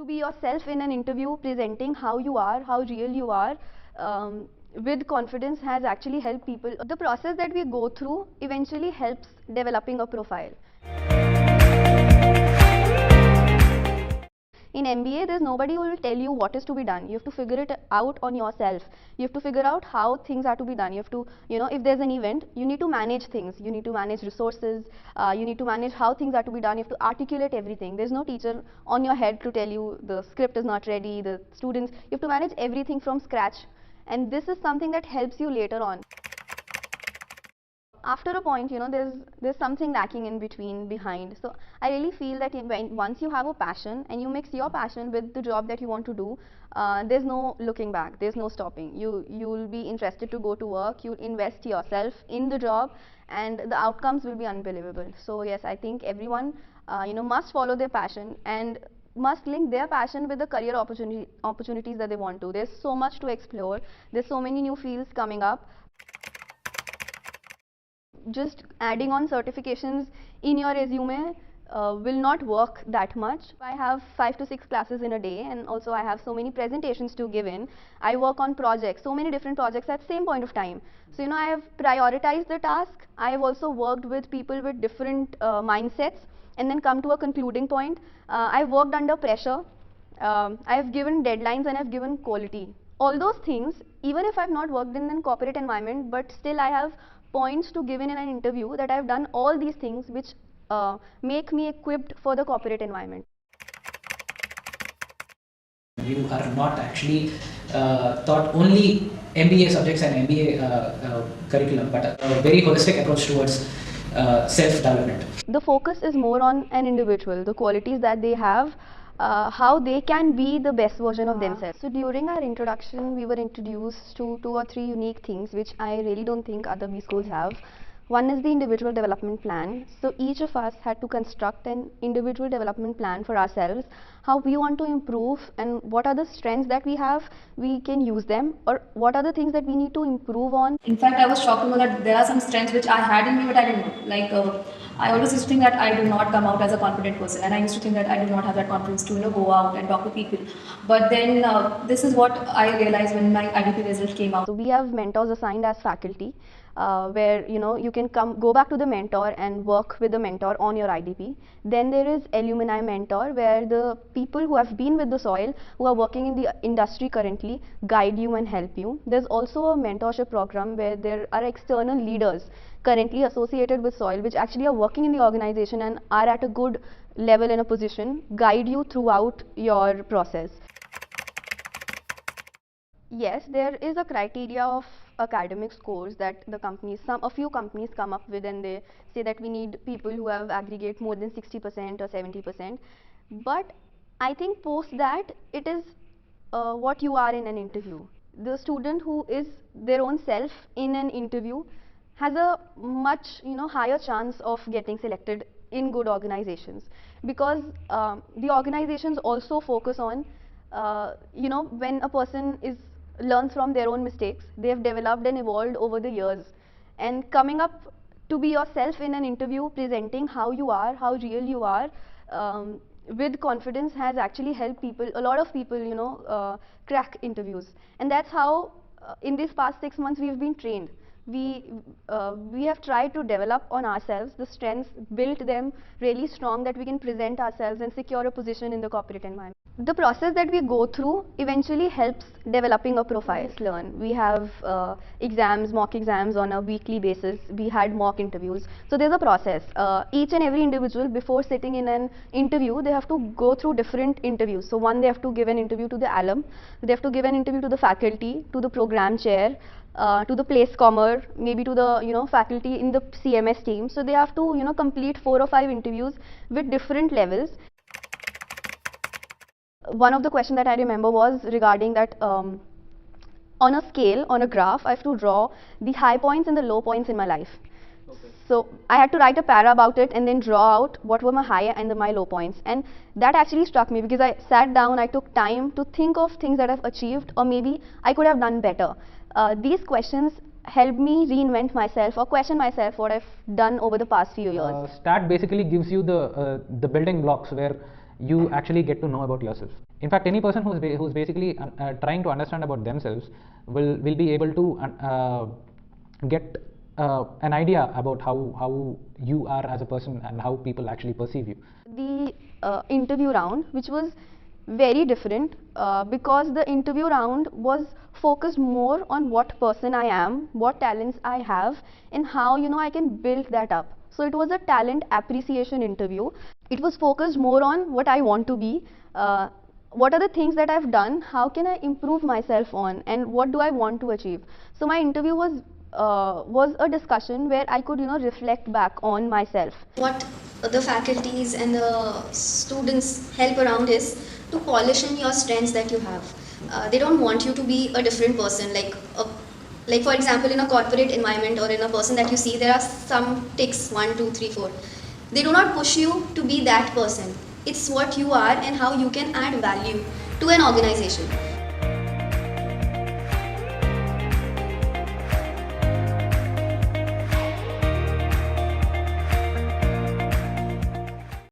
To be yourself in an interview, presenting how you are, how real you are, with confidence has actually helped people. The process that we go through eventually helps developing a profile. In MBA, there's nobody who will tell you what is to be done. You have to figure it out on yourself. You have to figure out how things are to be done. You have to, if there's an event, you need to manage things. You need to manage resources. You need to manage how things are to be done. You have to articulate everything. There's no teacher on your head to tell you the script is not ready, the students. You have to manage everything from scratch. And this is something that helps you later on. After a point, there's something lacking in between, behind. So I really feel that once you have a passion and you mix your passion with the job that you want to do, there's no looking back, there's no stopping. You'll be interested to go to work, you'll invest yourself in the job, and the outcomes will be unbelievable. So yes, I think everyone must follow their passion and must link their passion with the career opportunities that they want to. There's so much to explore, there's so many new fields coming up. Just adding on certifications in your resume will not work that much. I have 5 to 6 classes in a day, and also I have so many presentations to give in. I work on projects, so many different projects at the same point of time. So I have prioritized the task. I have also worked with people with different mindsets and then come to a concluding point. I've worked under pressure. I have given deadlines and I've given quality. All those things, even if I've not worked in a corporate environment, but still I have points to give in an interview that I've done all these things which make me equipped for the corporate environment. You are not actually taught only MBA subjects and MBA curriculum, but a very holistic approach towards self-development. The focus is more on an individual, the qualities that they have, how they can be the best version of themselves. So during our introduction, we were introduced to 2 or 3 unique things which I really don't think other B schools have. One is the individual development plan. So each of us had to construct an individual development plan for ourselves, how we want to improve and what are the strengths that we have, we can use them, or what are the things that we need to improve on. In fact, I was shocked to know that there are some strengths which I had in me but I didn't know. Like I always used to think that I do not come out as a confident person, and I used to think that I do not have that confidence to go out and talk to people. But then this is what I realized when my IDP result came out. So we have mentors assigned as faculty, where you can go back to the mentor and work with the mentor on your IDP. Then there is alumni mentor, where the people who have been with the soil, who are working in the industry currently, guide you and help you. There's also a mentorship program where there are external leaders currently associated with soil, which actually are working in the organization and are at a good level in a position, guide you throughout your process. Yes, there is a criteria of academic scores that the companies, a few companies come up with, and they say that we need people who have aggregate more than 60% or 70%. But I think post that, it is what you are in an interview. The student who is their own self in an interview has a much higher chance of getting selected in good organizations, because the organizations also focus on when a person learns from their own mistakes. They have developed and evolved over the years, and coming up to be yourself in an interview, presenting how you are, how real you are, with confidence has actually helped people, a lot of people crack interviews. And that's how in these past 6 months we've been trained. We have tried to develop on ourselves the strengths, built them really strong, that we can present ourselves and secure a position in the corporate environment. The process that we go through eventually helps developing a profile. Learn. We have exams, mock exams on a weekly basis. We had mock interviews. So there's a process. Each and every individual, before sitting in an interview, they have to go through different interviews. So one, they have to give an interview to the alum. They have to give an interview to the faculty, to the program chair, to the place commer, maybe to the faculty in the CMS team. So they have to complete 4 or 5 interviews with different levels. One of the questions that I remember was regarding that on a scale, on a graph, I have to draw the high points and the low points in my life. Okay. So I had to write a para about it and then draw out what were my high and my low points. And that actually struck me, because I sat down, I took time to think of things that I've achieved, or maybe I could have done better. These questions helped me reinvent myself or question myself what I've done over the past few years. STAT basically gives you the building blocks where you actually get to know about yourself. In fact, any person who's basically trying to understand about themselves will be able to get an idea about how you are as a person and how people actually perceive you. The interview round, which was very different because the interview round was focused more on what person I am, what talents I have, and how I can build that up. So it was a talent appreciation interview. It was focused more on what I want to be, what are the things that I've done, how can I improve myself on, and what do I want to achieve. So my interview was a discussion where I could reflect back on myself. What the faculties and the students help around is to polish in your strengths that you have. They don't want you to be a different person, like for example in a corporate environment or in a person that you see, there are some ticks 1, 2, 3, 4. They do not push you to be that person. It's what you are and how you can add value to an organization.